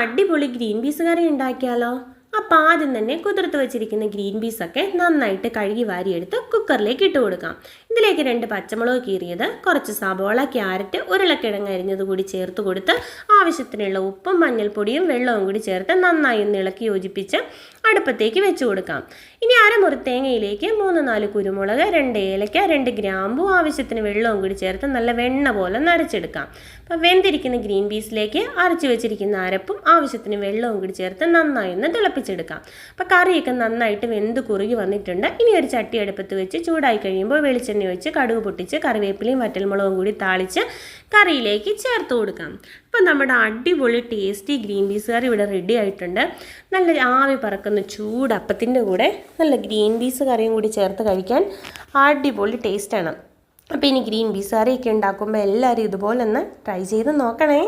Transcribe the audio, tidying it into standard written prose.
അടിപൊളി green peas കറി ഉണ്ടാക്കിയാലോ? അപ്പോൾ ആദ്യം തന്നെ കുതിർത്ത് വെച്ചിരിക്കുന്ന ഗ്രീൻ പീസൊക്കെ നന്നായിട്ട് കഴുകി വാരിയെടുത്ത് കുക്കറിലേക്ക് ഇട്ട് കൊടുക്കാം. ഇതിലേക്ക് 2 പച്ചമുളക് കീറിയത്, കുറച്ച് സബോള, ക്യാരറ്റ്, ഉരുളക്കിഴങ്ങ് അരിഞ്ഞത് കൂടി ചേർത്ത് കൊടുത്ത് ആവശ്യത്തിനുള്ള ഉപ്പും മഞ്ഞൾപ്പൊടിയും വെള്ളവും കൂടി ചേർത്ത് നന്നായി ഒന്ന് ഇളക്കി യോജിപ്പിച്ച് അടുപ്പത്തേക്ക് വെച്ച് കൊടുക്കാം. ഇനി അരമുറി തേങ്ങയിലേക്ക് 3-4 കുരുമുളക്, 2 ഏലക്ക, 2 ഗ്രാമ്പു, ആവശ്യത്തിന് വെള്ളവും കൂടി ചേർത്ത് നല്ല വെണ്ണ പോലെ നരച്ചെടുക്കാം. അപ്പോൾ വെന്തിരിക്കുന്ന ഗ്രീൻ പീസിലേക്ക് അരച്ചു വെച്ചിരിക്കുന്ന അരപ്പും ആവശ്യത്തിന് വെള്ളവും കൂടി ചേർത്ത് നന്നായി ഒന്ന് തിളപ്പിച്ചെടുക്കാം. അപ്പോൾ കറിയൊക്കെ നന്നായിട്ട് വെന്ത് കുറുകി വന്നിട്ടുണ്ട്. ഇനി ഒരു ചട്ടി അടുപ്പത്ത് വെച്ച് ചൂടായി കഴിയുമ്പോൾ വെളിച്ചെണ്ണ ഒഴിച്ച് കടുക് പൊട്ടിച്ച് കറിവേപ്പിലയും വറ്റൽമുളകും കൂടി താളിച്ച് കറിയിലേക്ക് ചേർത്ത് കൊടുക്കാം. അപ്പോൾ നമ്മുടെ അടിപൊളി ടേസ്റ്റി ഗ്രീൻ പീസ് കറി ഇവിടെ റെഡി ആയിട്ടുണ്ട്. നല്ല ആവി പറക്കുന്ന ചൂടപ്പത്തിൻ്റെ കൂടെ നല്ല ഗ്രീൻ പീസ് കറിയും കൂടി ചേർത്ത് കഴിക്കാൻ അടിപൊളി ടേസ്റ്റാണ്. അപ്പോൾ ഇനി ഗ്രീൻ പീസ് കറിയൊക്കെ ഉണ്ടാക്കുമ്പോൾ എല്ലാവരും ഇതുപോലെ ഒന്ന് ട്രൈ ചെയ്ത് നോക്കണേ.